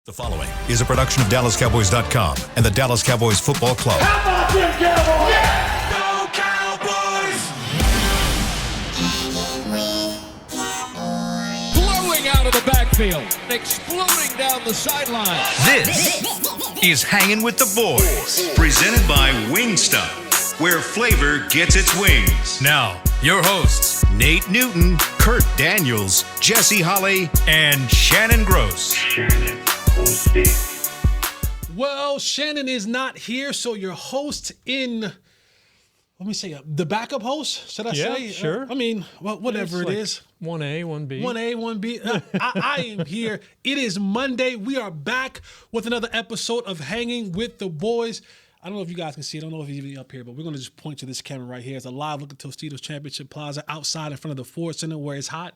The following is a production of DallasCowboys.com and the Dallas Cowboys Football Club. How about them Cowboys? Yeah! Go Cowboys! Blowing out of the backfield, exploding down the sideline. This is Hangin' with the Boys, presented by Wingstop, where flavor gets its wings. Now, your hosts, Nate Newton, Kurt Daniels, Jesse Holley, and Shannon Gross. Well, Shannon is not here, so your host in, let me say, the backup host, should I say? Sure. I mean, well, whatever it is. 1A, 1B. 1A, 1B. I am here. It is Monday. We are back with another episode of Hanging with the Boys. I don't know if you guys can see it. I don't know if it's even up here, but we're going to just point to this camera right here. It's a live look at Tostitos Championship Plaza outside in front of the Ford Center where it's hot.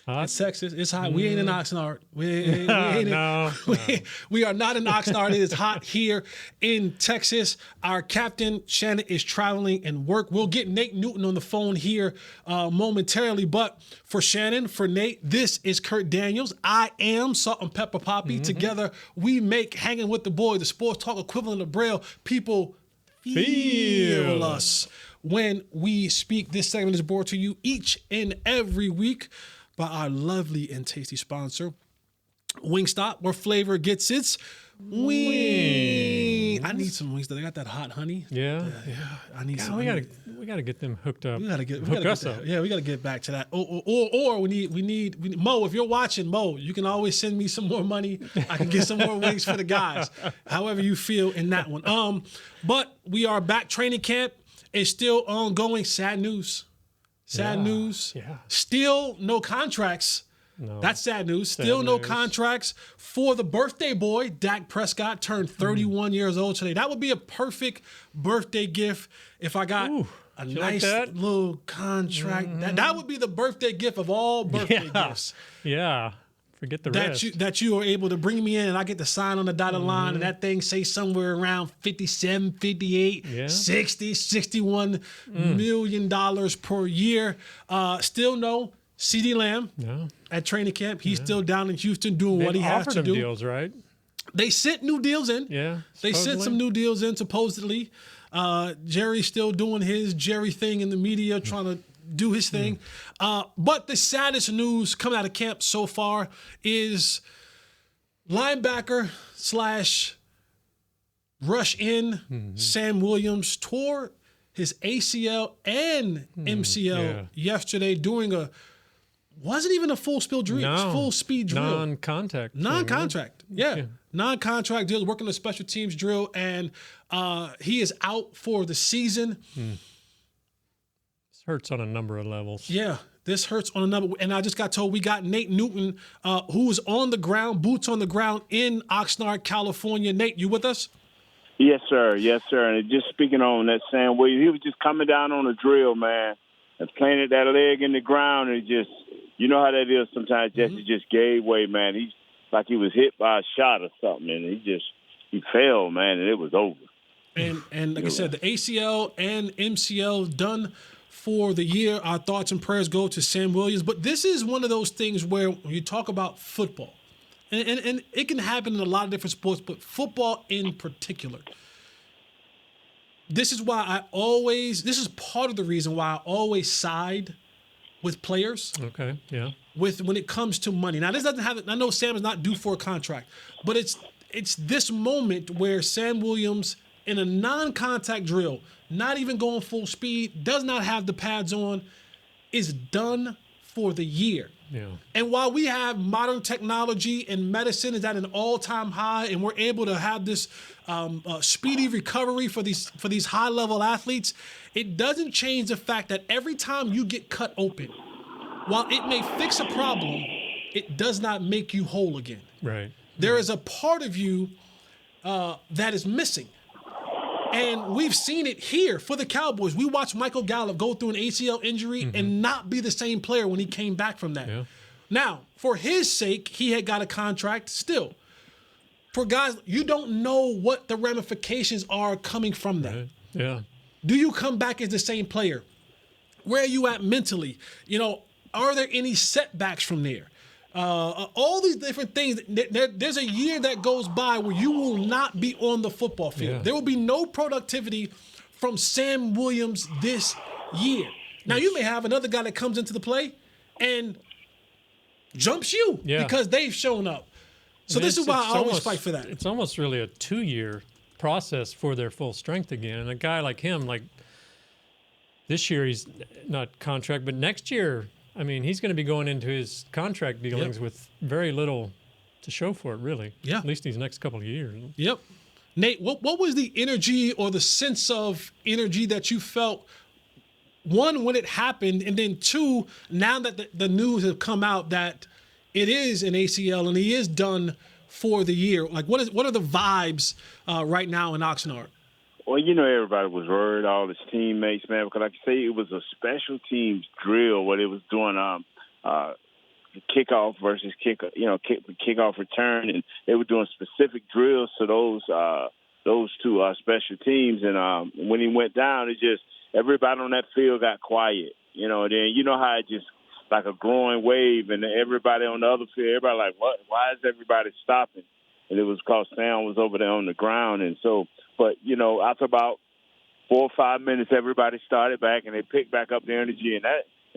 In Texas, it's hot. We ain't in Oxnard. We are not in Oxnard. It is hot here in Texas. Our captain, Shannon, is traveling and work. We'll get Nate Newton on the phone here momentarily. But for Shannon, for Nate, this is Kurt Daniels. I am Salt and Pepper Poppy. Together, we make Hanging with the Boys, the sports talk equivalent of Braille. People feel us when we speak. This segment is brought to you each and every week by our lovely and tasty sponsor, Wingstop, where flavor gets its wings. I need some wings. They got that hot honey. Yeah. I need some. We gotta get them hooked up. We gotta get us up. Yeah, we gotta get back to that. Or we need Mo. If you're watching, Mo, you can always send me some more money. I can get some more wings for the guys. However you feel in that one. But we are back. Training camp is still ongoing. Sad news. Sad news. Yeah. Still no contracts. No. That's sad news. Still no contracts for the birthday boy. Dak Prescott turned 31 years old today. That would be a perfect birthday gift if I got a nice little contract. That would be the birthday gift of all birthday gifts. Yeah. Forget the rest. That you are able to bring me in and I get to sign on the dotted line and that thing say somewhere around 57, 58, 60, 61 million dollars per year. Still no CeeDee Lamb at training camp. He's still down in Houston doing what he has to do. Deals, right? They sent new deals in. Yeah. They sent some new deals in supposedly. Jerry's still doing his Jerry thing in the media, trying to do his thing. But the saddest news coming out of camp so far is linebacker / rush in Sam Williams tore his ACL and MCL yesterday during wasn't even a full speed drill. Full speed drill. Non-contact. Non-contract. Non-contract deal, working the special teams drill, and he is out for the season. Hurts on a number of levels. Yeah, this hurts on a number. And I just got told we got Nate Newton, who's on the ground, boots on the ground in Oxnard, California. Nate, you with us? Yes, sir. Yes, sir. And just speaking on that Sam Williams, he was just coming down on a drill, man, and planted that leg in the ground. And just, you know how that is sometimes, Jesse just gave way, man. He's like he was hit by a shot or something, and he fell, man, and it was over. And like I said, the ACL and MCL done for the year. Our thoughts and prayers go to Sam Williams. But this is one of those things where when you talk about football, and it can happen in a lot of different sports, but football in particular, this is is part of the reason why I always side with players. Okay, yeah. When it comes to money. Now, this doesn't have, I know Sam is not due for a contract, but it's this moment where Sam Williams in a non-contact drill, not even going full speed, does not have the pads on, is done for the year. Yeah. And while we have modern technology and medicine is at an all-time high, and we're able to have this speedy recovery for these high-level athletes, it doesn't change the fact that every time you get cut open, while it may fix a problem, it does not make you whole again. Right. There is a part of you that is missing. And we've seen it here for the Cowboys. We watched Michael Gallup go through an ACL injury and not be the same player when he came back from that. Yeah. Now, for his sake, he had got a contract still. For guys, you don't know what the ramifications are coming from that. Right. Yeah. Do you come back as the same player? Where are you at mentally? Are there any setbacks from there? all these different things. There's a year that goes by where you will not be on the football field. Yeah. There will be no productivity from Sam Williams this year. Now, you may have another guy that comes into the play and jumps you because they've shown up. So this is why I always fight for that. It's almost really a 2-year process for their full strength again. And a guy like him, like this year he's not contract, but next year, I mean, he's going to be going into his contract dealings with very little to show for it, really. Yeah. At least these next couple of years. Yep. Nate, what was the energy or the sense of energy that you felt, one, when it happened, and then two, now that the news has come out that it is an ACL and he is done for the year? Like, what are the vibes right now in Oxnard? Well, you know, everybody was worried, all his teammates, man, because like I say, it was a special teams drill where they was doing kickoff versus kickoff return, and they were doing specific drills to those two special teams. And when he went down, it just everybody on that field got quiet, you know. And then you know how it just like a growing wave, and everybody on the other field, everybody like, what? Why is everybody stopping? And it was because Sam was over there on the ground, and so. But you know, after about 4 or 5 minutes, everybody started back, and they picked back up the energy, and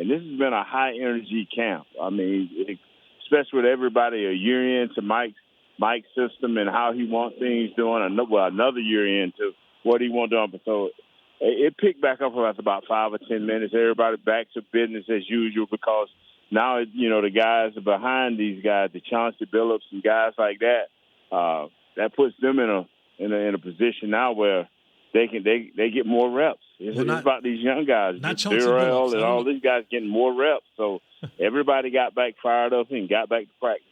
this has been a high energy camp. I mean, especially with everybody a year into Mike's system and how he wants things doing. Another year into what he wants done. So it picked back up after about 5 or 10 minutes. Everybody back to business as usual because now you know the guys are behind these guys, the Chauncey Billups and guys like that. That puts them in a position now where they get more reps. It's about these young guys, Darrell and all these guys getting more reps. So everybody got back fired up and got back to practice.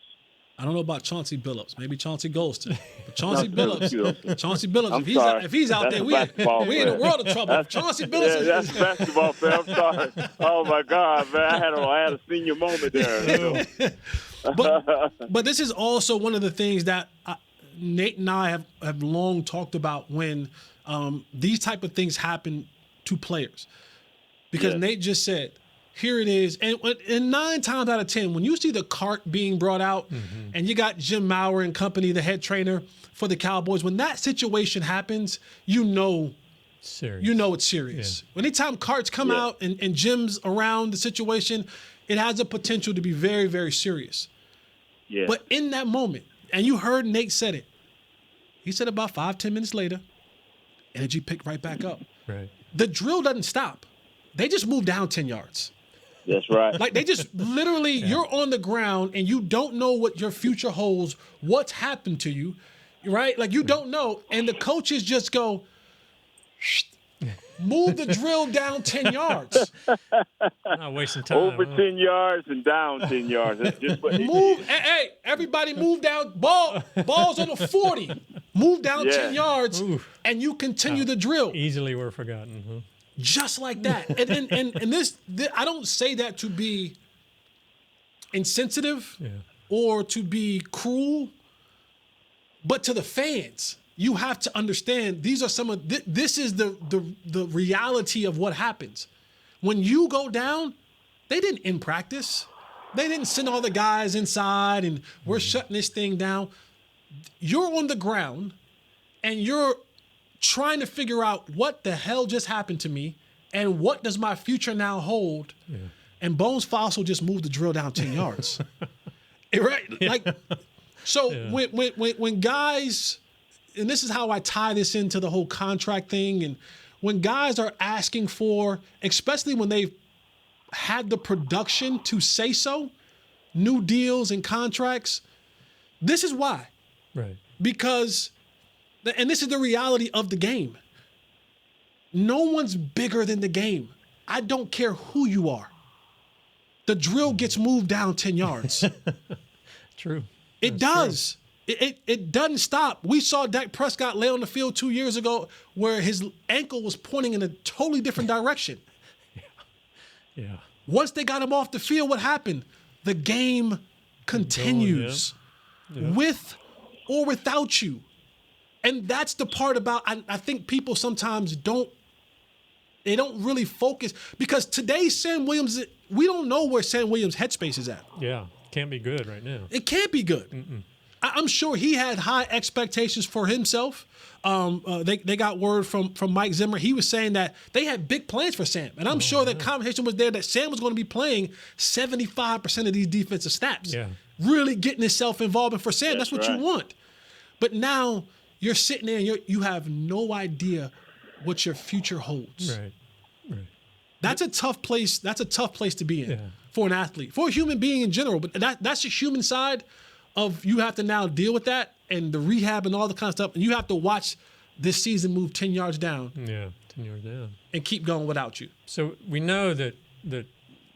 I don't know about Chauncey Billups. Maybe Chauncey Golston. But Chauncey Billups, if he's out there, we in a world of trouble. Chauncey Billups. That's basketball, fan. I'm sorry. Oh my God, man! I had a senior moment there. But this is also one of the things that Nate and I have long talked about when these type of things happen to players. Because Nate just said, here it is. And 9 times out of 10, when you see the cart being brought out and you got Jim Maurer and company, the head trainer for the Cowboys, when that situation happens, you know it's serious. Yeah. Anytime carts come out and Jim's around the situation, it has a potential to be very, very serious. Yeah. But in that moment, and you heard Nate said it, he said about 5-10 minutes later, energy picked right back up. Right. The drill doesn't stop. They just move down 10 yards. That's right. Like they just literally, you're on the ground and you don't know what your future holds, what's happened to you, right? Like you don't know. And the coaches just go, move the drill down 10 yards. Not wasting time. Over 10 yards and down 10 yards. That's just what move. Hey, everybody move down. Balls on the 40. Move down 10 yards, and you continue the drill. Easily were forgotten. Huh? Just like that. And this, I don't say that to be insensitive or to be cruel, but to the fans. You have to understand these are some of this is the reality of what happens. When you go down, they didn't in practice. They didn't send all the guys inside and we're shutting this thing down. You're on the ground and you're trying to figure out what the hell just happened to me and what does my future now hold. Yeah. And Bones Fossil just moved the drill down 10 yards. Right? Like so when guys, and this is how I tie this into the whole contract thing. And when guys are asking for, especially when they've had the production to say so, new deals and contracts, this is why. Right. Because, and this is the reality of the game. No one's bigger than the game. I don't care who you are. The drill gets moved down 10 yards. True. It does. True. It doesn't stop. We saw Dak Prescott lay on the field 2 years ago where his ankle was pointing in a totally different direction. Yeah. Once they got him off the field, what happened? The game continues with or without you. And that's the part about, I think people sometimes don't really focus because today's Sam Williams, we don't know where Sam Williams' headspace is at. Yeah. can't be good right now. It can't be good. I'm sure he had high expectations for himself. They got word from Mike Zimmer. He was saying that they had big plans for Sam. And I'm sure that conversation was there that Sam was going to be playing 75% of these defensive snaps. Yeah. Really getting himself involved. And for Sam, that's what right. you want. But now you're sitting there and you have no idea what your future holds. Right. That's a tough place. That's a tough place to be in Yeah. for an athlete, for a human being in general. But that's the human side of you have to now deal with that and the rehab and all the kind of stuff. And you have to watch this season move 10 yards down. Yeah, 10 yards down. And keep going without you. So we know that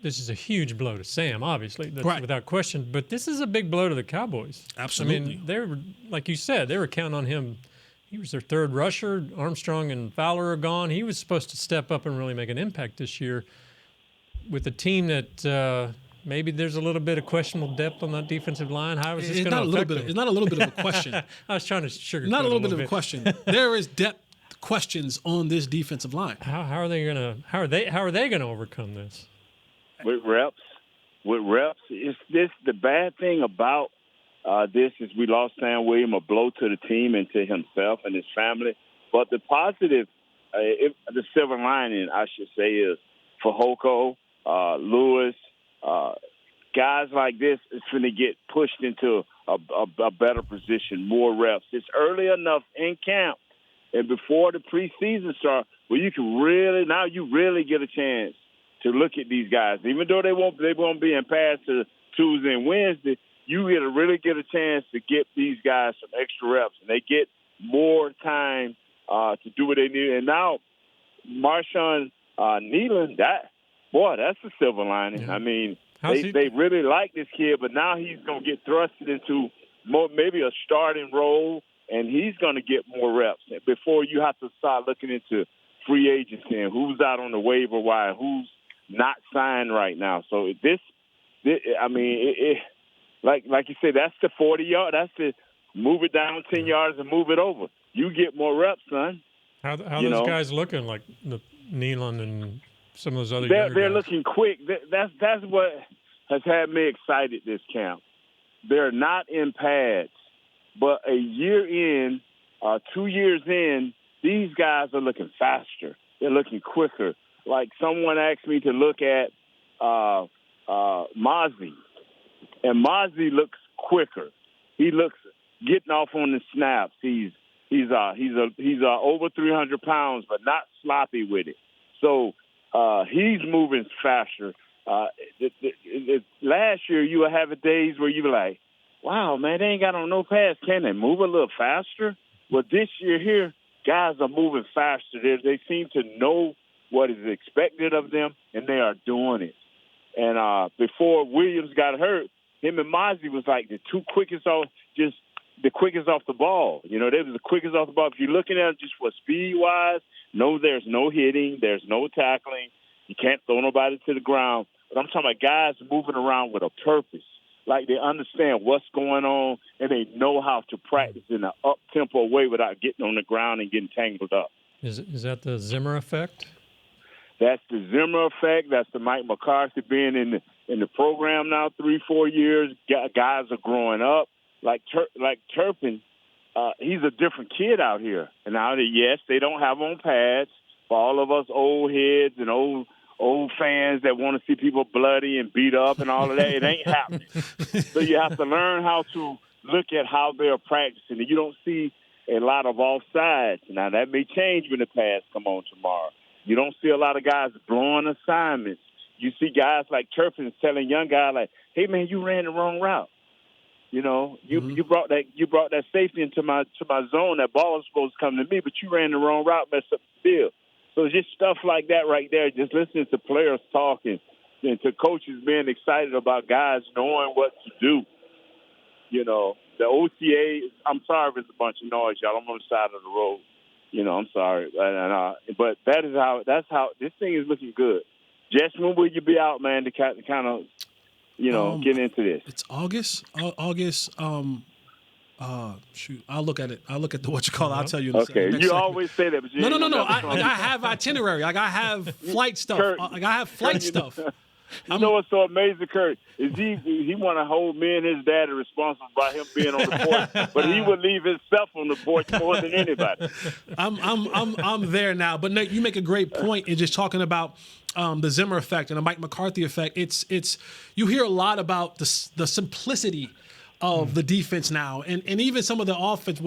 this is a huge blow to Sam, obviously, that's Right. without question. But this is a big blow to the Cowboys. Absolutely. I mean, they were, like you said, they were counting on him. He was their third rusher. Armstrong and Fowler are gone. He was supposed to step up and really make an impact this year with a team that maybe there's a little bit of questionable depth on that defensive line. How is this going to affect them? It's not a little bit of a question. I was trying to sugarcoat Not a little bit bit of a question. There is depth questions on this defensive line. How are they going to overcome this? With reps, it's this. The bad thing about this is we lost Sam Williams, a blow to the team and to himself and his family. But the positive, the silver lining, I should say, is for Hoko, Lewis, guys like this is going to get pushed into a better position, more reps. It's early enough in camp and before the preseason starts where you can really get a chance to look at these guys. Even though they won't be in pass to Tuesday and Wednesday, you really get a chance to get these guys some extra reps, and they get more time to do what they need. And now, Marshawn Nealon, that's the silver lining. Yeah. I mean, they really like this kid, but now he's going to get thrusted into maybe a starting role, and he's going to get more reps before you have to start looking into free agency and who's out on the waiver wire, who's not signed right now. So like you said, that's the 40-yard. That's the move it down 10 yards and move it over. You get more reps, son. How those guys looking, like the Nealon and some of those other guys? They're looking quick. That's what has had me excited this camp. They're not in pads, but a year in, 2 years in, these guys are looking faster. They're looking quicker. Like someone asked me to look at Mozzie, and Mozzie looks quicker. He looks getting off on the snaps. He's over 300 pounds, but not sloppy with it. So he's moving faster. Last year you were having days where you were like, wow, man, they ain't got on no pads. Can they move a little faster? Well, this year here, guys are moving faster. They seem to know what is expected of them, and they are doing it. And before Williams got hurt, him and Mozzie was like the quickest off the ball. You know, they was the quickest off the ball. If you're looking at it just for speed-wise, there's no hitting, there's no tackling. You can't throw nobody to the ground. But I'm talking about guys moving around with a purpose. Like they understand what's going on, and they know how to practice in an up-tempo way without getting on the ground and getting tangled up. Is that the Zimmer effect? That's the Zimmer effect. That's the Mike McCarthy being in the program now 3-4 years. Guys are growing up. Like Turpin, he's a different kid out here. And now, yes, they don't have on pads. For all of us old heads and old fans that want to see people bloody and beat up and all of that, it ain't happening. So you have to learn how to look at how they're practicing. You don't see a lot of offsides. Now, that may change when the pads come on tomorrow. You don't see a lot of guys blowing assignments. You see guys like Turpin telling young guys like, hey, man, you ran the wrong route. You know, you brought that safety into my zone. That ball was supposed to come to me, but you ran the wrong route, messed up the field. So just stuff like that right there, just listening to players talking and to coaches being excited about guys knowing what to do. You know, the OTA, I'm sorry if it's a bunch of noise, y'all. I'm on the side of the road. You know, I'm sorry. But that's how this thing is looking good. Jess, when will you be out, man, to kind of, get into this? It's August. Shoot, I'll look at it. I'll look at what you call it. I'll tell you. Okay, you always say that, but no. I have itinerary. Like I have flight stuff. Kurt, I have flight stuff. You know what's so amazing, Kurt, is he want to hold me and his daddy responsible by him being on the porch, but he would leave himself on the porch more than anybody. I'm there now. But Nate, you make a great point in just talking about the Zimmer effect and the Mike McCarthy effect. It's you hear a lot about the simplicity of the defense now, and even some of the offense.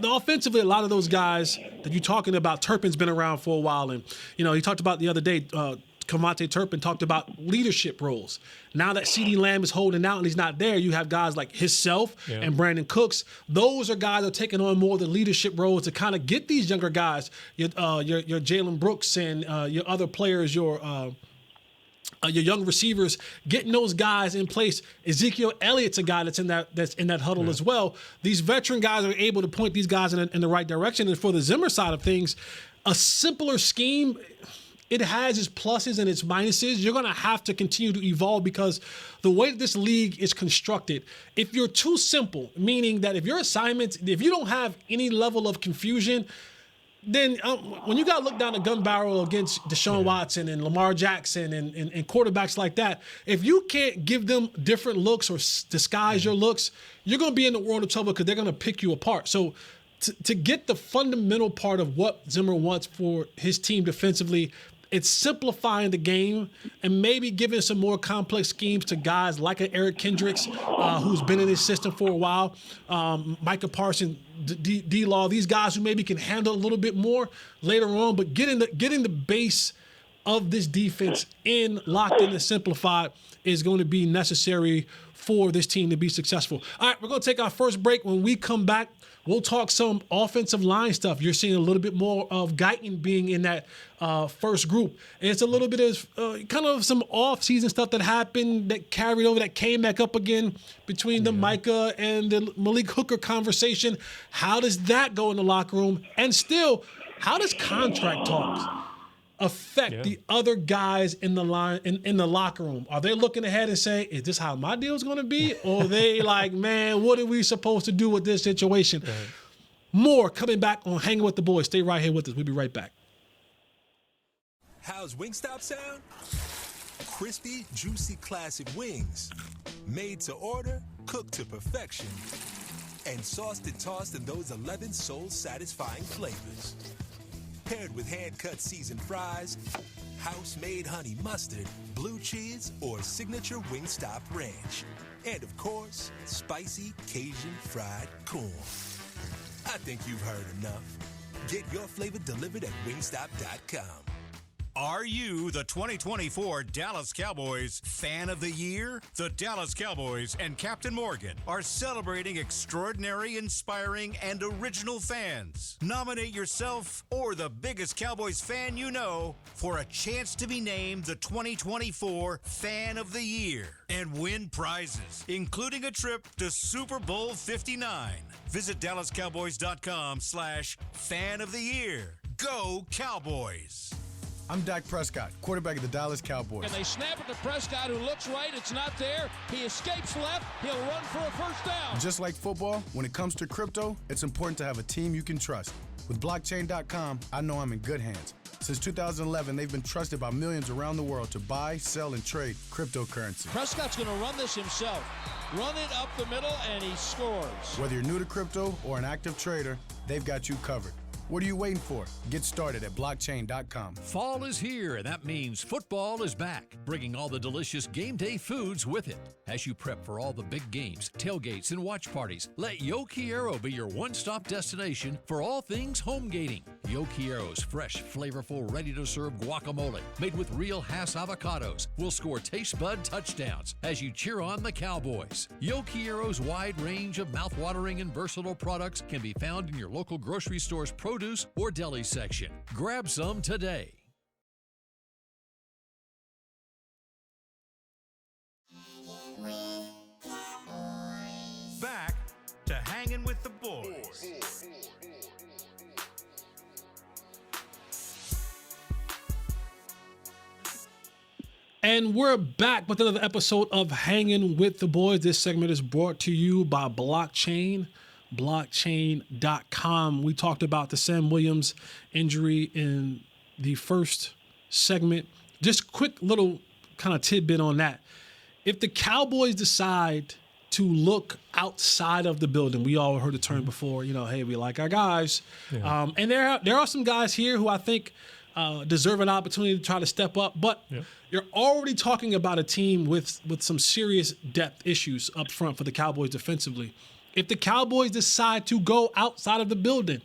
Offensively, a lot of those guys that you're talking about, Turpin's been around for a while, and he talked about the other day. Cavante Turpin talked about leadership roles. Now that CeeDee Lamb is holding out and he's not there, you have guys like himself and Brandon Cooks. Those are guys that are taking on more of the leadership roles to kind of get these younger guys, your Jalen Brooks and your other players, your young receivers, getting those guys in place. Ezekiel Elliott's a guy that's in that huddle as well. These veteran guys are able to point these guys in the right direction. And for the Zimmer side of things, a simpler scheme, it has its pluses and its minuses. You're going to have to continue to evolve because the way this league is constructed, if you're too simple, meaning that if your assignments, if you don't have any level of confusion, then when you got to look down the gun barrel against Deshaun Watson and Lamar Jackson and quarterbacks like that, if you can't give them different looks or disguise your looks, you're going to be in the world of trouble because they're going to pick you apart. So to get the fundamental part of what Zimmer wants for his team defensively, it's simplifying the game and maybe giving some more complex schemes to guys like an Eric Kendricks, who's been in his system for a while, Micah Parsons, D-Law, these guys who maybe can handle a little bit more later on, but getting the base of this defense locked in and simplified is going to be necessary for this team to be successful. All right, we're going to take our first break. When we come back, we'll talk some offensive line stuff. You're seeing a little bit more of Guyton being in that first group. And it's a little bit of kind of some off-season stuff that happened that carried over, that came back up again between the Micah and the Malik Hooker conversation. How does that go in the locker room? And still, how does contract talks affect the other guys in the line in the locker room? Are they looking ahead and saying, is this how my deal's going to be? Or are they like, man, what are we supposed to do with this situation? Right. More coming back on Hanging with the Boys. Stay right here with us. We'll be right back. How's Wingstop sound? Crispy, juicy, classic wings. Made to order, cooked to perfection. And sauced and tossed in those 11 soul-satisfying flavors. Paired with hand-cut seasoned fries, house-made honey mustard, blue cheese, or signature Wingstop ranch. And, of course, spicy Cajun fried corn. I think you've heard enough. Get your flavor delivered at wingstop.com. Are you the 2024 Dallas Cowboys Fan of the Year? The Dallas Cowboys and Captain Morgan are celebrating extraordinary, inspiring, and original fans. Nominate yourself or the biggest Cowboys fan you know for a chance to be named the 2024 Fan of the Year and win prizes, including a trip to Super Bowl 59. Visit DallasCowboys.com/Fan of the Year. Go Cowboys! I'm Dak Prescott, quarterback of the Dallas Cowboys. And they snap it to Prescott, who looks right. It's not there. He escapes left. He'll run for a first down. Just like football, when it comes to crypto, it's important to have a team you can trust. With blockchain.com, I know I'm in good hands. Since 2011, they've been trusted by millions around the world to buy, sell, and trade cryptocurrency. Prescott's going to run this himself. Run it up the middle, and he scores. Whether you're new to crypto or an active trader, they've got you covered. What are you waiting for? Get started at blockchain.com. Fall is here, and that means football is back, bringing all the delicious game day foods with it. As you prep for all the big games, tailgates, and watch parties, let Yo Quiero be your one-stop destination for all things home gating. Yo Quiero's fresh, flavorful, ready-to-serve guacamole, made with real Hass avocados, will score taste bud touchdowns as you cheer on the Cowboys. Yo Quiero's wide range of mouth-watering and versatile products can be found in your local grocery store's produce or deli section. Grab some today. Back to Hanging with the Boys. And we're back with another episode of Hanging with the Boys. This segment is brought to you by Blockchain. Blockchain.com. We talked about the Sam Williams injury in the first segment. Just quick little kind of tidbit on that. If the Cowboys decide to look outside of the building, we all heard the term before, hey, we like our guys. Yeah. And there are some guys here who I think deserve an opportunity to try to step up. But you're already talking about a team with some serious depth issues up front for the Cowboys defensively. If the Cowboys decide to go outside of the building,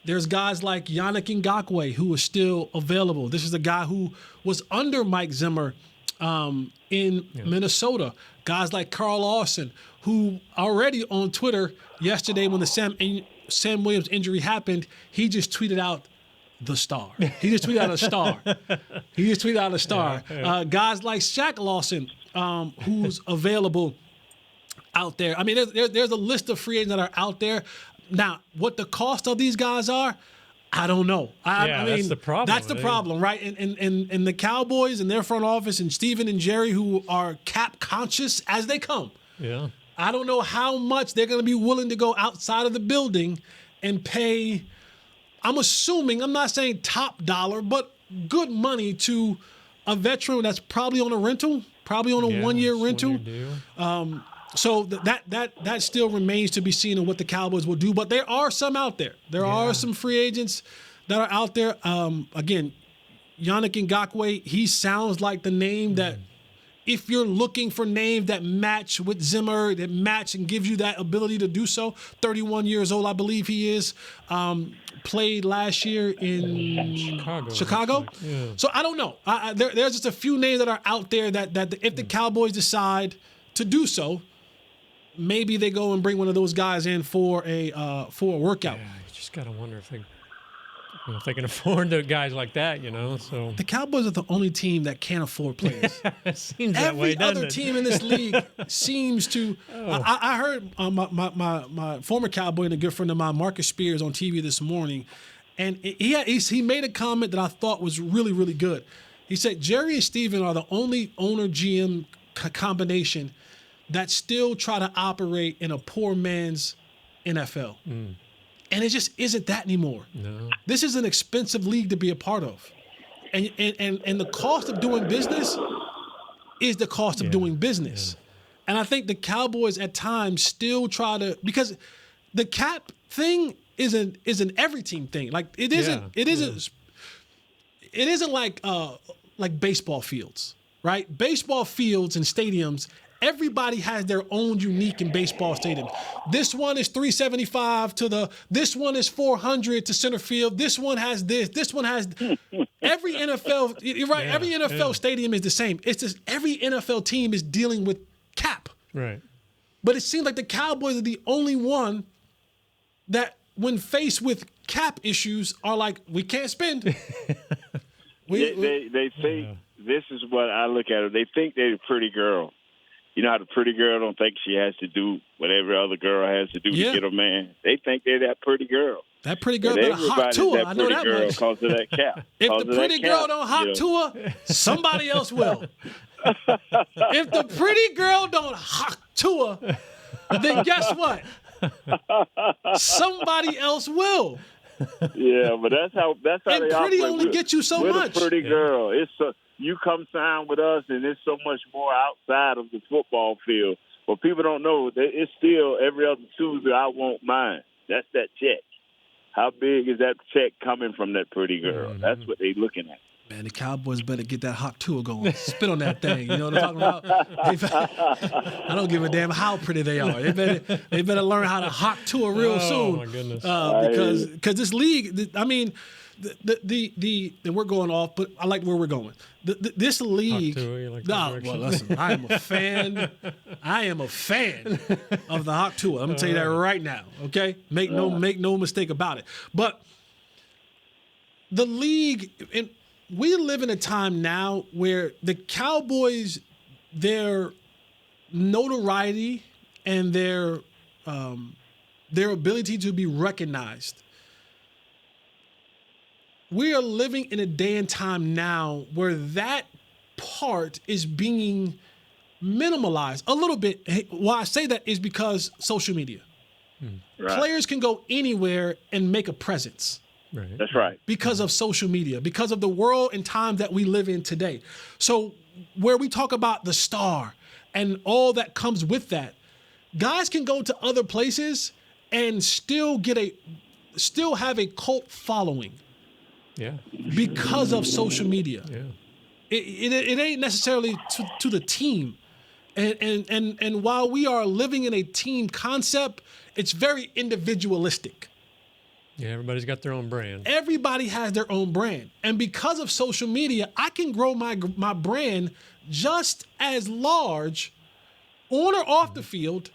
there's guys like Yannick Ngakoue who is still available. This is a guy who was under Mike Zimmer in Minnesota. Guys like Carl Lawson, who already on Twitter yesterday when the Sam Williams injury happened, he just tweeted out the star. He just tweeted out a star. Guys like Shaq Lawson, who's available out there. I mean, there's a list of free agents that are out there. Now, what the cost of these guys are, I don't know. I mean, that's the problem. That's the problem, right? And the Cowboys and their front office and Steven and Jerry, who are cap conscious as they come. Yeah. I don't know how much they're going to be willing to go outside of the building and pay. I'm assuming, I'm not saying top dollar, but good money to a veteran that's probably on a rental, probably on a one-year rental. So that still remains to be seen in what the Cowboys will do. But there are some out there. There are some free agents that are out there. Again, Yannick Ngakoue, he sounds like the name that if you're looking for names that match with Zimmer, that match and gives you that ability to do so. 31 years old, I believe he is. Played last year in Chicago. Yeah. So I don't know. There's just a few names that are out there that if the Cowboys decide to do so, maybe they go and bring one of those guys in for a workout. Yeah, you just gotta wonder if they can afford the guys like that, So the Cowboys are the only team that can't afford players. It seems that way, doesn't Every other team in this league seems to. I heard my former Cowboy and a good friend of mine, Marcus Spears, on TV this morning, and he made a comment that I thought was really, really good. He said Jerry and Steven are the only owner-GM combination that still try to operate in a poor man's NFL. And it just isn't that anymore. No. This is an expensive league to be a part of. And the cost of doing business is the cost of doing business. Yeah. And I think the Cowboys at times still try to, because the cap thing is an every team thing. Like it isn't like baseball fields, right? Baseball fields and stadiums, everybody has their own unique in baseball stadium. This one is 375 this one is 400 to center field. This one has this one has every NFL, you're right, every NFL stadium is the same. It's just every NFL team is dealing with cap. Right. But it seems like the Cowboys are the only one that when faced with cap issues are like, we can't spend. They think, this is what I look at it. They think they're a pretty girl. You know how the pretty girl don't think she has to do what every other girl has to do to get a man. They think they're that pretty girl. That pretty girl better hawk to her. I know that much. Because of that cap. If the pretty girl don't hawk to her, somebody else will. If the pretty girl don't hawk to her, then guess what? Somebody else will. Yeah, but that's how and they pretty operate. only gets you so much. With a pretty girl, you come sign with us, and it's so much more outside of the football field. What people don't know, it's still every other Tuesday, I want mine. That's that check. How big is that check coming from that pretty girl? Mm-hmm. That's what they're looking at. Man, the Cowboys better get that hot tour going. Spit on that thing. You know what I'm talking about? I don't give a damn how pretty they are. They better learn how to hot tour real soon. Oh, my goodness. Because this league, I mean, and we're going off, but I like where we're going. This league. Hot tour, you like well, listen, I am a fan. I am a fan of the hot tour. I'm gonna tell you that right now. Okay, make no mistake about it. But the league, and we live in a time now where the Cowboys, their notoriety and their ability to be recognized. We are living in a day and time now where that part is being minimalized a little bit. Why I say that is because social media. Right. Players can go anywhere and make a presence. Right. That's right. Because of social media, because of the world and time that we live in today. So where we talk about the star and all that comes with that, guys can go to other places and still have a cult following. Yeah. Because of social media. Yeah. It ain't necessarily to the team. And while we are living in a team concept, it's very individualistic. Yeah, everybody's got their own brand. Everybody has their own brand. And because of social media, I can grow my brand just as large on or off the field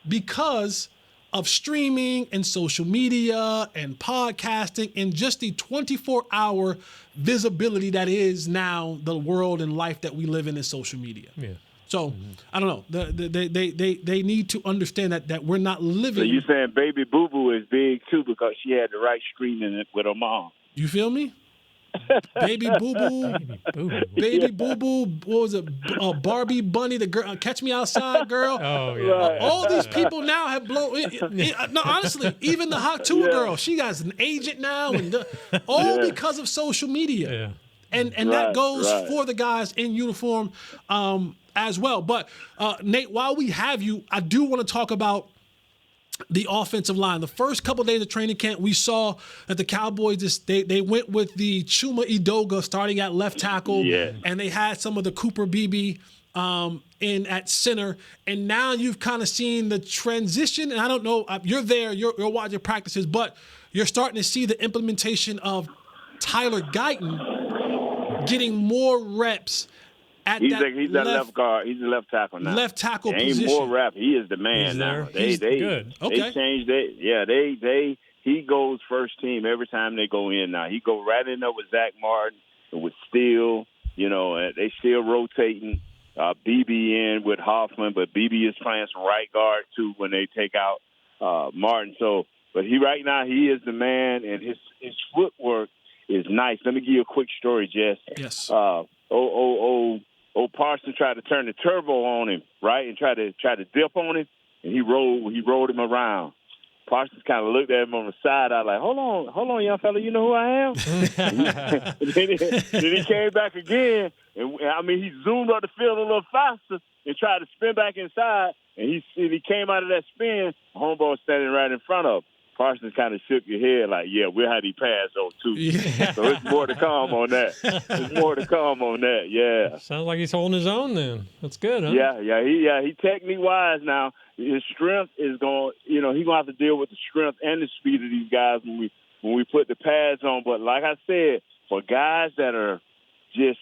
because of streaming and social media and podcasting and just the 24-hour visibility that is now the world and life that we live in social media. Yeah. So I don't know. They need to understand that we're not living. So you saying Baby Boo Boo is big too because she had the right streaming with her mom. You feel me? Baby Boo Boo, Baby Boo Boo. What was it? Barbie Bunny, the girl, Catch Me Outside girl. Oh yeah. All these people now have blown. No, honestly, even the Hot Tour girl, she got an agent now, and all because of social media. Yeah. And that goes for the guys in uniform as well. But Nate, while we have you, I do want to talk about the offensive line. The first couple of days of training camp, we saw that the Cowboys, they went with the Chuma Edoga starting at left tackle, and they had some of the Cooper Beebe in at center. And now you've kind of seen the transition. And I don't know, you're there, you're watching practices, but you're starting to see the implementation of Tyler Guyton getting more reps. He's a left guard. He's a left tackle now. Left tackle position. Ain't more rep. He is the man now. He's good. Okay. They changed it. Yeah, he goes first team every time they go in now. He go right in there with Zach Martin and with Steele. You know, and they still rotating BB in with Hoffman, but BB is playing some right guard too when they take out Martin. So, but right now he is the man, and his footwork is nice. Let me give you a quick story, Jess. Yes. Parsons tried to turn the turbo on him, right, and try to dip on him, and he rolled him around. Parsons kind of looked at him on the side. I was like, hold on, young fella, you know who I am? then he came back again, and I mean, he zoomed up the field a little faster and tried to spin back inside, and he came out of that spin. Homeboy was standing right in front of him. Parsons kind of shook your head like, yeah, we'll have these pass those too. Yeah. So it's more to come on that. Yeah. Sounds like he's holding his own then. That's good, huh? Yeah. He technique-wise now, his strength is going, he's going to have to deal with the strength and the speed of these guys when we put the pads on. But like I said, for guys that are just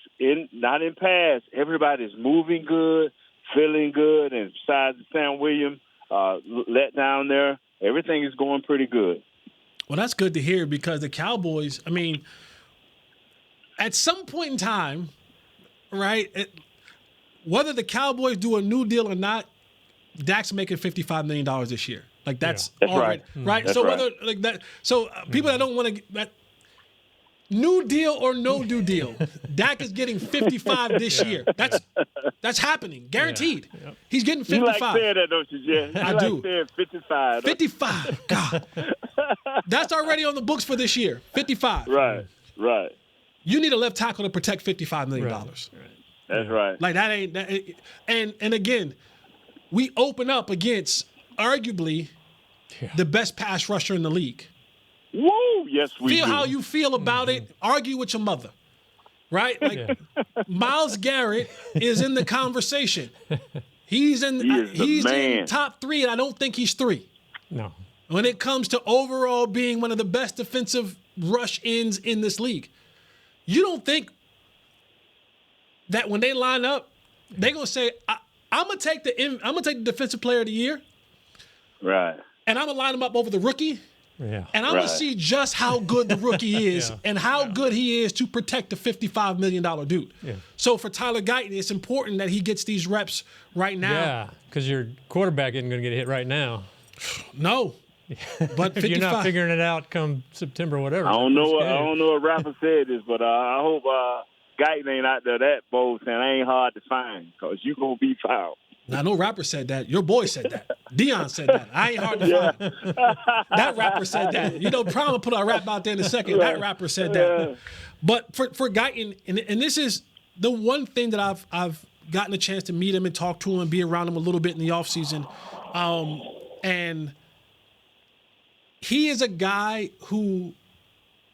not in pads, everybody's moving good, feeling good, and besides Sam Williams let down there, everything is going pretty good. Well, that's good to hear because the Cowboys, I mean, at some point in time, right, whether the Cowboys do a new deal or not, Dak's making $55 million this year. Like that's already, right? That's so right. whether like that, so people that don't want to that new deal or no new deal, Dak is getting 55 this year. That's happening, guaranteed. Yeah. Yep. He's getting 55. You like saying that, don't you, Jay? I do. Saying 55. 55. God, that's already on the books for this year. 55. Right. You need a left tackle to protect $55 million. Right. That's right. Like that ain't that. And again, we open up against arguably the best pass rusher in the league. Woo! Yes, we feel do. how you feel about it. Argue with your mother, right? Like Myles Garrett is in the conversation. He's in top 3, and I don't think he's 3. No. When it comes to overall being one of the best defensive rush ends in this league, you don't think that when they line up, they're gonna say, "I'm gonna take the defensive player of the year," right? And I'm gonna line him up over the rookie. Yeah. And I'm going to see just how good the rookie is and how good he is to protect the $55 million dude. Yeah. So for Tyler Guyton, it's important that he gets these reps right now. Yeah, because your quarterback isn't going to get hit right now. No. But if you're not figuring it out come September or whatever. I don't know what rapper said this, but I hope Guyton ain't out there that bold saying I ain't hard to find because you going to be fouled. Now, no rapper said that. Your boy said that. Dion said that. I ain't hard to find. That rapper said that. You know, Prime will put our rap out there in a second. That rapper said that. But for Guyton, and this is the one thing that I've gotten a chance to meet him and talk to him and be around him a little bit in the offseason, and he is a guy who,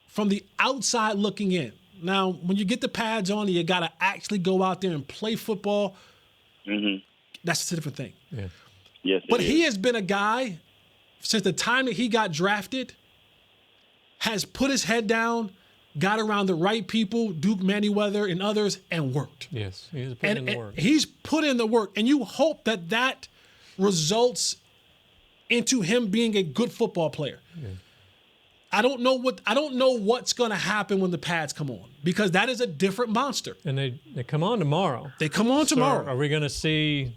from the outside looking in, now when you get the pads on, you got to actually go out there and play football. Mm-hmm. That's a different thing. Yeah. Yes, but he has been a guy since the time that he got drafted, has put his head down, got around the right people, Duke Manyweather and others, and worked. Yes, he's put in the work. He's put in the work, and you hope that results into him being a good football player. Yeah. I don't know what's going to happen when the pads come on, because that is a different monster. And they come on tomorrow. They come on tomorrow. Are we going to see?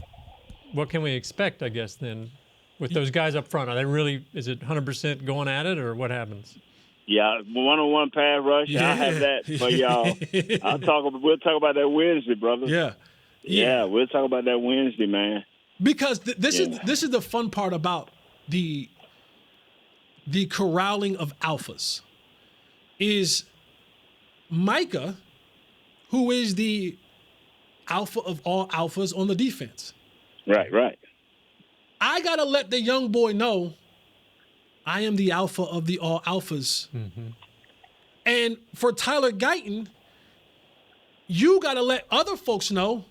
What can we expect? I guess then, with those guys up front, are they really? Is it 100% going at it, or what happens? Yeah, one-on-one pass rush. Yeah. I have that for y'all. We'll talk about that Wednesday, brother. Yeah, we'll talk about that Wednesday, man. Because this is the fun part about the corralling of alphas. Is Micah, who is the alpha of all alphas on the defense. Right. I gotta let the young boy know I am the alpha of the all alphas. Mm-hmm. And for Tyler Guyton, you got to let other folks know,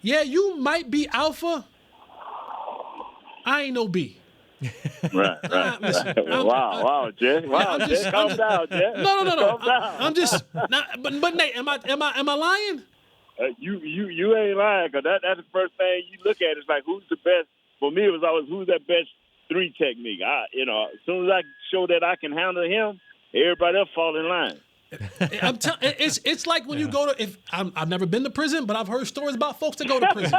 yeah, you might be alpha. I ain't no B. Right. Listen, wow, Jess. Wow, Jess, calm down, Jess. No. I'm just, but Nate, am I lying? You ain't lying, because that's the first thing you look at. It's like, who's the best? For me, it was always, who's that best 3 technique. As soon as I show that I can handle him, everybody else fall in line. It's like when you go to, I've never been to prison, but I've heard stories about folks that go to prison.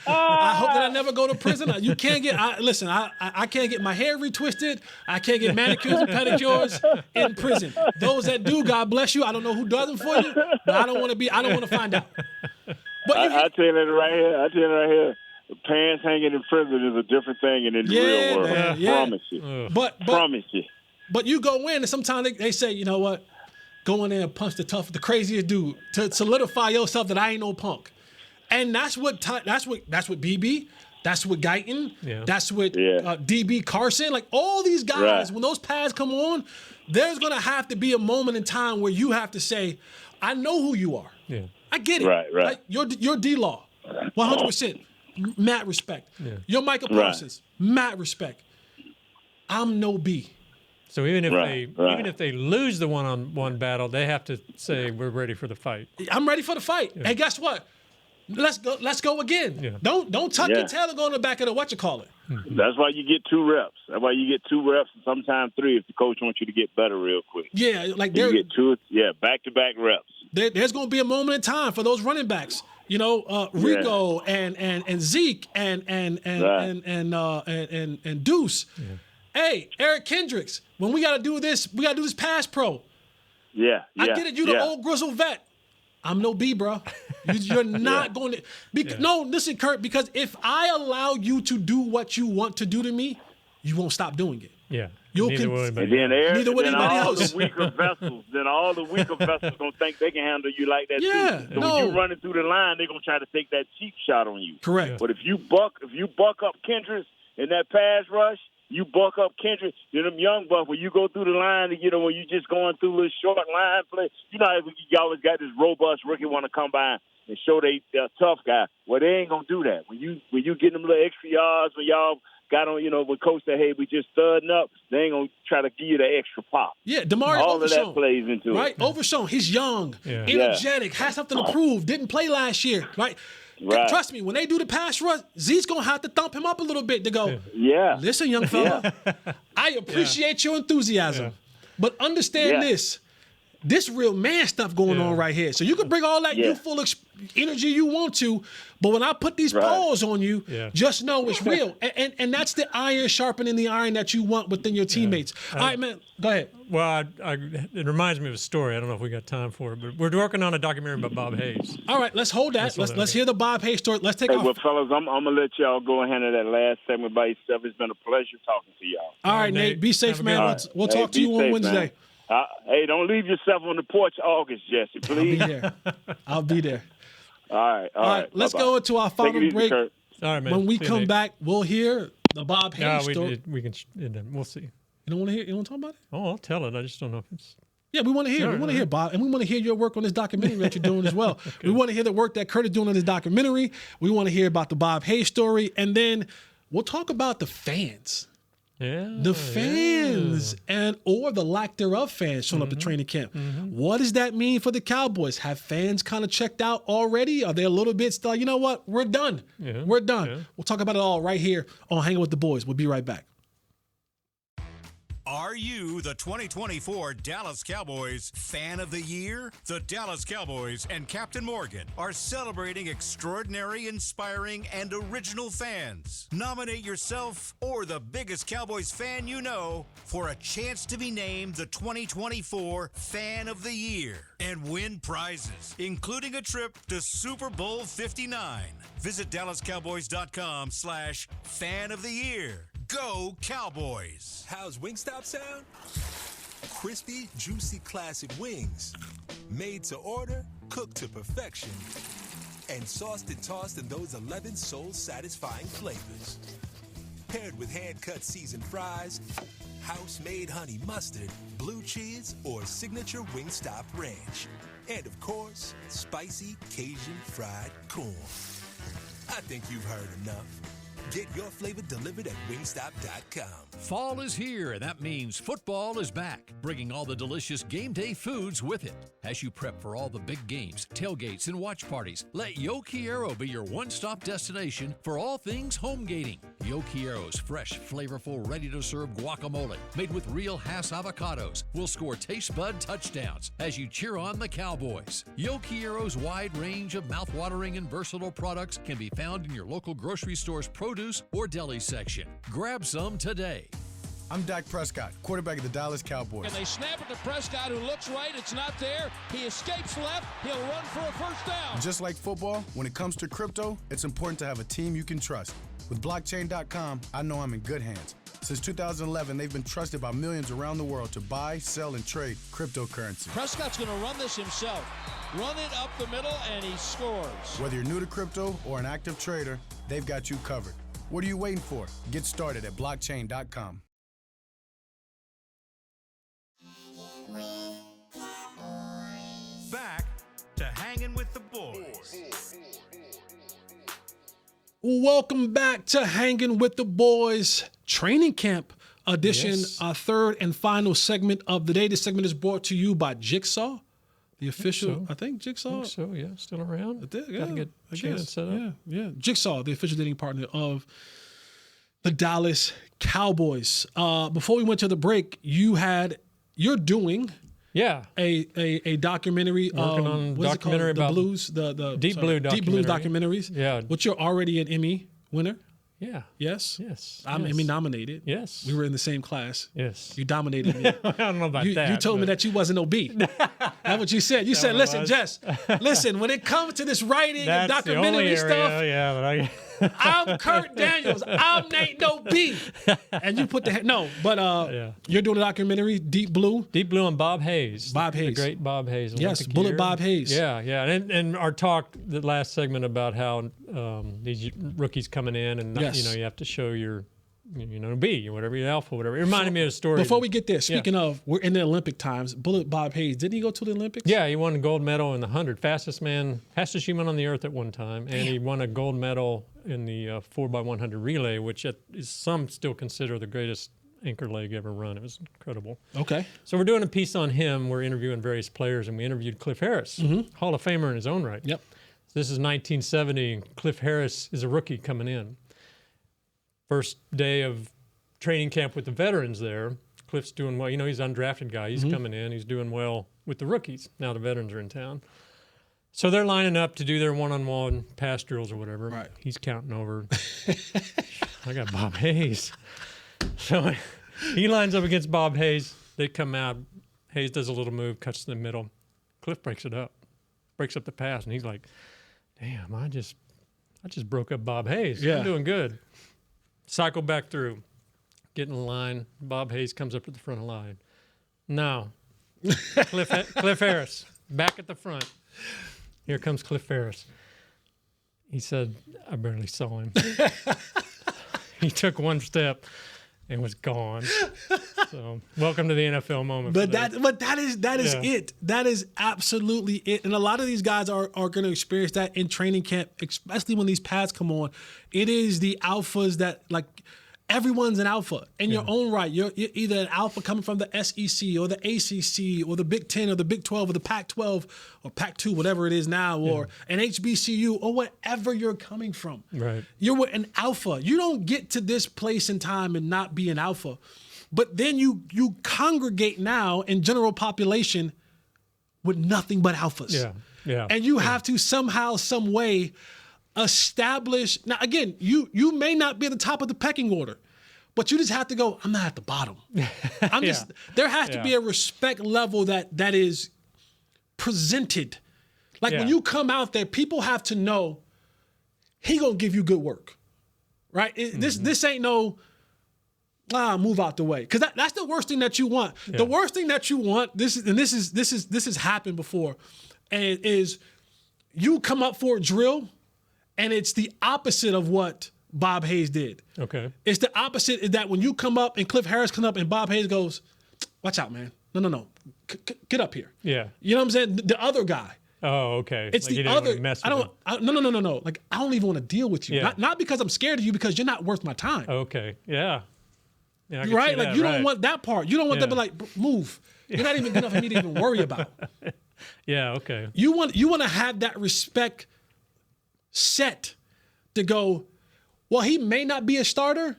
I hope that I never go to prison. You can't get, I can't get my hair retwisted. I can't get manicures and pedicures in prison. Those that do, God bless you. I don't know who does them for you, but I don't want to find out. But I tell you that right here. Pants hanging in prison is a different thing than in the real world. I promise you. Promise you. But you go in, and sometimes they say, you know what? Go in there and punch the craziest dude to solidify yourself that I ain't no punk. And that's what BB, that's what Guyton, that's what DB Carson, like all these guys, when those pads come on, there's going to have to be a moment in time where you have to say, I know who you are. Yeah. I get it. Right. Like, you're D-Law, 100%. Mad respect. Yeah. You're Micah Parsons. Mad respect. I'm no B. So even if they lose the one-on-one battle, they have to say we're ready for the fight. I'm ready for the fight. Yeah. And guess what? Let's go again. Yeah. Don't tuck your tail and go in the back of the whatchamacallit. That's why you get 2 reps. That's why you get 2 reps and sometimes 3 if the coach wants you to get better real quick. Yeah, like you get 2, back-to-back reps. There's going to be a moment in time for those running backs. Rico and Zeke and Deuce. Yeah. Hey, Eric Kendricks, when we got to do this pass pro. Yeah. I get it. You the old grizzled vet. I'm no B, bro. You're not going to. No, listen, Kurt, because if I allow you to do what you want to do to me, you won't stop doing it. Yeah. Neither would anybody else. Then all the weaker vessels gonna think they can handle you like that too. So when you running through the line, they're gonna try to take that cheap shot on you. Correct. But if you buck up Kendricks in that pass rush, you buck up Kendricks. Them young bucks, when you go through the line, when you just going through a little short line play, you always got this robust rookie want to come by and show they're a tough guy. Well, they ain't gonna do that. When you get them little extra yards, when y'all got on, when coach said, hey, we just studding up, they ain't going to try to give you the extra pop. Yeah, Demari all Overshown. Of that plays into it. Right, Overshown. He's young, energetic, has something to prove, didn't play last year, right? Trust me, when they do the pass rush, Zeke's going to have to thump him up a little bit to go, listen, young fella, I appreciate your enthusiasm, but understand this real man stuff going on right here. So you can bring all that youthful energy you want to, but when I put these paws on you, just know it's real. And that's the iron sharpening the iron that you want within your teammates. All right, man, go ahead. Well, it reminds me of a story. I don't know if we got time for it, but we're working on a documentary about Bob Hayes. All right, let's hold that. Let's hear the Bob Hayes story. Let's take off. Well, fellas, I'm going to let y'all go and handle that last segment by yourself. It's been a pleasure talking to y'all. All right, Nate, be safe, man. We'll talk to you on Wednesday. Man. Hey, don't leave yourself on the porch August, Jesse, please. I'll be there. All right. Let's Bye-bye. go into our final Take it easy, break. Kurt. All right, man. When we See you, come Nate. back, we'll hear the Bob Hayes story. We can. We'll see. You don't want to hear? You want to talk about it? Oh, I'll tell it. I just don't know if it's. Yeah, we want to hear. Sure, we want to hear, Bob, and we want to hear your work on this documentary that you're doing as well. Okay. We want to hear the work that Kurt is doing on this documentary. We want to hear about the Bob Hayes story, and then we'll talk about the fans. Yeah, the fans or the lack thereof fans showing up to training camp. What does that mean for the Cowboys? Have fans kind of checked out already? Are they a little bit still, you know what? We're done. Yeah. We're done. Yeah. We'll talk about it all right here on Hanging with the Boys. We'll be right back. Are you the 2024 Dallas Cowboys Fan of the Year? The Dallas Cowboys and Captain Morgan are celebrating extraordinary, inspiring, and original fans. Nominate yourself or the biggest Cowboys fan you know for a chance to be named the 2024 Fan of the Year and win prizes, including a trip to Super Bowl 59. Visit DallasCowboys.com/Fan of the Year. Go Cowboys! How's Wingstop sound? Crispy, juicy, classic wings. Made to order, cooked to perfection. And sauced and tossed in those 11 soul-satisfying flavors. Paired with hand-cut seasoned fries, house-made honey mustard, blue cheese, or signature Wingstop ranch. And, of course, spicy Cajun fried corn. I think you've heard enough. Get your flavor delivered at Wingstop.com. Fall is here, and that means football is back, bringing all the delicious game day foods with it. As you prep for all the big games, tailgates, and watch parties, let Yo Quiero be your one-stop destination for all things home gating. Yo Quiero's fresh, flavorful, ready-to-serve guacamole, made with real Hass avocados, will score taste bud touchdowns as you cheer on the Cowboys. Yo Quiero's wide range of mouth-watering and versatile products can be found in your local grocery store's produce or deli section. Grab some today. I'm Dak Prescott, quarterback of the Dallas Cowboys. And they snap it to Prescott, who looks right. It's not there. He escapes left. He'll run for a first down. Just like football, when it comes to crypto, it's important to have a team you can trust. With blockchain.com, I know I'm in good hands. Since 2011, they've been trusted by millions around the world to buy, sell, and trade cryptocurrency. Prescott's going to run this himself. Run it up the middle, and he scores. Whether you're new to crypto or an active trader, they've got you covered. What are you waiting for? Get started at blockchain.com. Back to Hanging with the Boys. Welcome back to Hanging with the Boys training camp edition, Yes. our third and final segment of the day. This segment is brought to you by Jigsaw, the official, I think Jigsaw. So yeah, still around. Yeah, Got to get I Shannon guess. set up. Yeah. Jigsaw, the official dating partner of the Dallas Cowboys. Before we went to the break, you're doing Yeah. a documentary. Working on what's it called? documentary The about blues, the Deep Blue Deep Blue documentary. documentaries. Yeah. Which you're already an Emmy winner. Yeah. Yes. Yes. I'm yes. Emmy nominated. Yes. We were in the same class. Yes. You dominated me. I don't know about You that. told me but- that you wasn't OB. That's what you said. You said, what it listen, was? Jess, listen, when it comes to this writing and That's the only documentary area, stuff, yeah, but I. I'm Kurt Daniels. I'm Nate No B. And you put Yeah. You're doing a documentary, Deep Blue. Deep Blue and Bob Hayes. Bob Hayes. The great Bob Hayes. Yes, Olympic Bullet year. Bob Hayes. Yeah, yeah. And our talk, the last segment about how these rookies coming in and, Yes. you have to show your, B or whatever, your alpha, whatever. It reminded me of a story. Before we get there, speaking of, we're in the Olympic times. Bullet Bob Hayes, didn't he go to the Olympics? Yeah, he won a gold medal in the 100, fastest human on the earth at one time, and he won a gold medal in the 4x100 relay, which is some still consider the greatest anchor leg ever run. It was incredible. Okay. So we're doing a piece on him. We're interviewing various players, and we interviewed Cliff Harris, Hall of Famer in his own right. Yep. So this is 1970, and Cliff Harris is a rookie coming in. First day of training camp with the veterans there. Cliff's doing well. He's an undrafted guy. He's coming in. He's doing well with the rookies. Now the veterans are in town. So they're lining up to do their one-on-one pass drills or whatever. Right. He's counting over. I got Bob Hayes. So he lines up against Bob Hayes. They come out. Hayes does a little move, cuts to the middle. Cliff breaks it up, breaks up the pass, and he's like, damn, I just broke up Bob Hayes. Yeah. I'm doing good. Cycle back through, get in line. Bob Hayes comes up to the front of the line. Now, Cliff Harris, back at the front. Here comes Cliff Harris. He said, I barely saw him. He took one step and was gone. So welcome to the NFL moment. But that is it. That is absolutely it. And a lot of these guys are going to experience that in training camp, especially when these pads come on. It is the alphas that, like, everyone's an alpha in your own right. You're either an alpha coming from the SEC or the ACC or the Big 10 or the Big 12 or the Pac-12 or Pac-2, whatever it is now, or an HBCU or whatever you're coming from. Right. You're an alpha. You don't get to this place in time and not be an alpha. But then you congregate now in general population with nothing but alphas. Yeah. And you have to somehow, some way establish. Now, again, you may not be at the top of the pecking order, but you just have to go, I'm not at the bottom. There has to be a respect level that is presented. Like when you come out there, people have to know he gonna give you good work, right? This ain't no move out the way, because that's the worst thing that you want. Yeah. The worst thing that you want, this has happened before, and is you come up for a drill, and it's the opposite of what Bob Hayes did. Okay, it's the opposite. Is that when you come up and Cliff Harris comes up and Bob Hayes goes, "Watch out, man! No, get up here." Yeah, you know what I'm saying? The other guy. Oh, okay. It's like the other. No. Like, I don't even want to deal with you. Yeah. Not because I'm scared of you, because you're not worth my time. Okay. Yeah. Right? Like, you don't want that part. You don't want them to be like, move. You're not even good enough for me to even worry about. Yeah, okay. You want to have that respect set to go, well, he may not be a starter,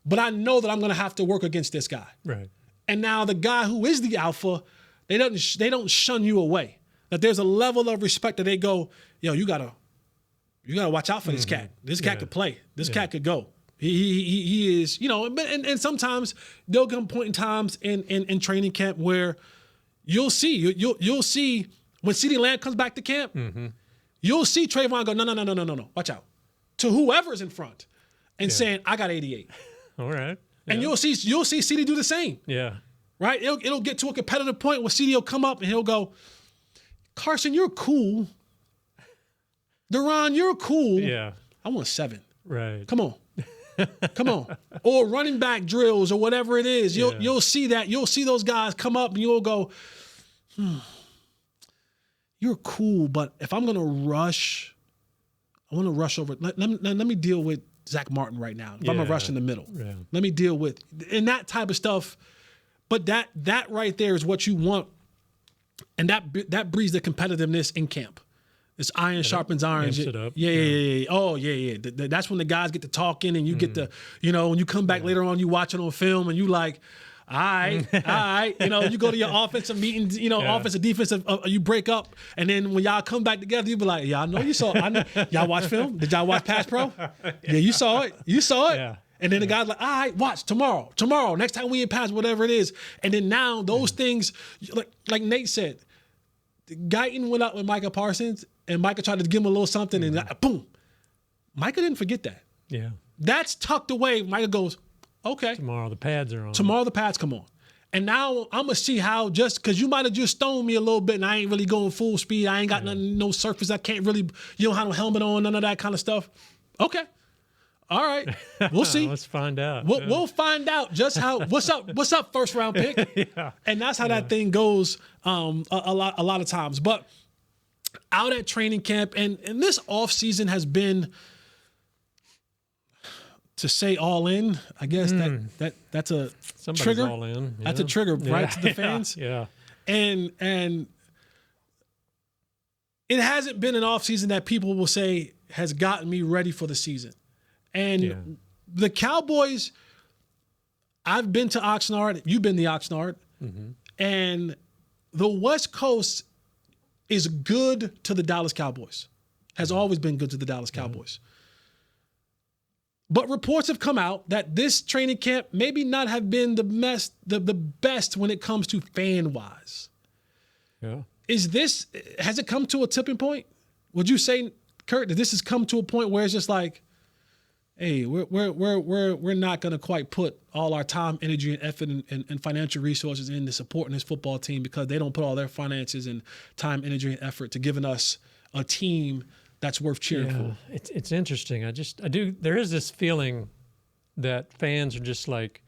but I know that I'm going to have to work against this guy. Right. And now the guy who is the alpha, they don't shun you away. That there's a level of respect that they go, yo, you gotta watch out for this cat. This cat could play. This cat could go. He is, and sometimes there'll come point in times in training camp where you'll see when CeeDee Lamb comes back to camp, you'll see Trayvon go, no, watch out, to whoever's in front and saying, I got 88. All right. Yeah. And you'll see CeeDee do the same. Yeah. Right? It'll get to a competitive point where CeeDee will come up and he'll go, Carson, you're cool. Duran, you're cool. Yeah. I want 7. Right. Come on. Or running back drills or whatever it is. You'll see that. You'll see those guys come up and you'll go, you're cool, but if I'm going to rush, I want to rush over. Let me deal with Zach Martin right now. If I'm going to rush in the middle. Yeah. Let me deal with, and that type of stuff. But that right there is what you want. And that breeds the competitiveness in camp. It's iron sharpens iron. Yeah. Oh, yeah. That's when the guys get to talking and you get to, when you come back later on, you watch it on film and you like, all right. You go to your offensive meetings, offensive, defensive, you break up. And then when y'all come back together, you be like, yeah, I know you saw it. Y'all watch film? Did y'all watch Pass Pro? Yeah, you saw it. Yeah. And then the guy's like, all right, watch, tomorrow, next time we in pass, whatever it is. And then now those things, like Nate said, Guyton went out with Micah Parsons, and Micah tried to give him a little something, and boom. Micah didn't forget that. Yeah. That's tucked away. Micah goes, okay. Tomorrow the pads are on. Tomorrow the pads come on. And now I'm going to see how, just because you might have just stoned me a little bit and I ain't really going full speed. I ain't got nothing, no surface. I can't really, you don't have no helmet on, none of that kind of stuff. Okay. All right, we'll see. Let's find out. We'll find out just how. What's up? First round pick. Yeah. And that's how that thing goes. A lot of times. But out at training camp, and this off season has been, to say all in. I guess that's a somebody's trigger. All in. Yeah. That's a trigger, right, to the fans. Yeah. And it hasn't been an off season that people will say has gotten me ready for the season. And the Cowboys, I've been to Oxnard. You've been to Oxnard. Mm-hmm. And the West Coast is good to the Dallas Cowboys. Has always been good to the Dallas Cowboys. But reports have come out that this training camp maybe not have been the best when it comes to fan-wise. Yeah. Has it come to a tipping point? Would you say, Kurt, that this has come to a point where it's just like, hey, we're not going to quite put all our time, energy, and effort and financial resources into supporting this football team because they don't put all their finances and time, energy, and effort to giving us a team that's worth cheering for. It's interesting. There is this feeling that fans are just like,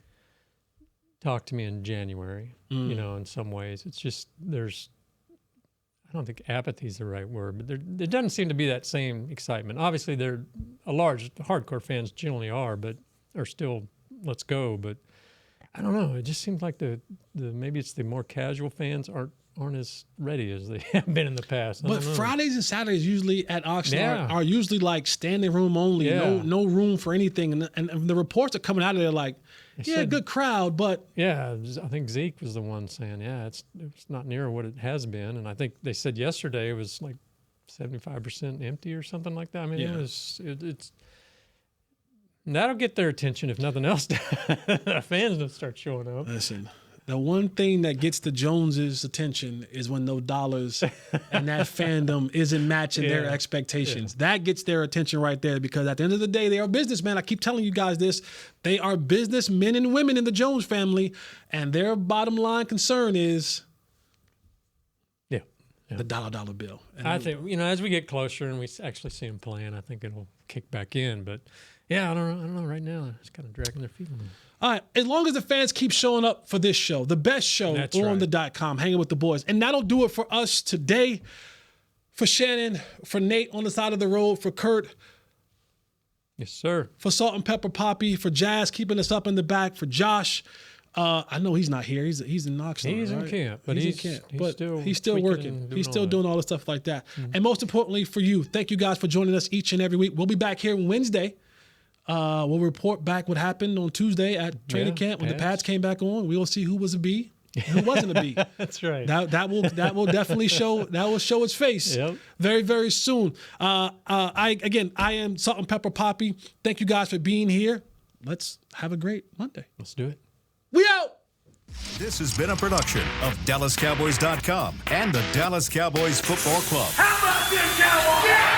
talk to me in January, in some ways. It's just, I don't think apathy is the right word, but there doesn't seem to be that same excitement. Obviously, hardcore fans generally are still, let's go. But I don't know. It just seems like maybe it's the more casual fans aren't as ready as they have been in the past. But Fridays and Saturdays usually at Oxnard are usually like standing room only, no room for anything. And the reports are coming out of there like, good crowd, but I think Zeke was the one saying, it's not near what it has been, and I think they said yesterday it was like 75% empty or something like that. I mean, it's that'll get their attention if nothing else. Fans don't start showing up. Listen, the one thing that gets the Joneses' attention is when no dollars and that fandom isn't matching their expectations. That gets their attention right there because at the end of the day, they are businessmen. I keep telling you guys this. They are businessmen and women in the Jones family, and their bottom line concern is the dollar bill. And I think, as we get closer and we actually see them playing, I think it'll kick back in. But, I don't know. Right now, it's kind of dragging their feet. All right, as long as the fans keep showing up for this show, the best show on the .com, Hanging with the Boys. And that'll do it for us today. For Shannon, for Nate on the side of the road, for Kurt. Yes, sir. For Salt and Pepper Poppy, for Jazz keeping us up in the back, for Josh. I know he's not here. He's in Oxnard. He's in camp, but he's still working. He's still doing all the stuff like that. Mm-hmm. And most importantly for you, thank you guys for joining us each and every week. We'll be back here Wednesday. We'll report back what happened on Tuesday at training camp when the Pats came back on. We'll see who was a B, who wasn't a B. That's right. That will definitely show its face very, very soon. I am Salt and Pepper Poppy. Thank you guys for being here. Let's have a great Monday. Let's do it. We out. This has been a production of DallasCowboys.com and the Dallas Cowboys Football Club. How about this, Cowboys? Yeah!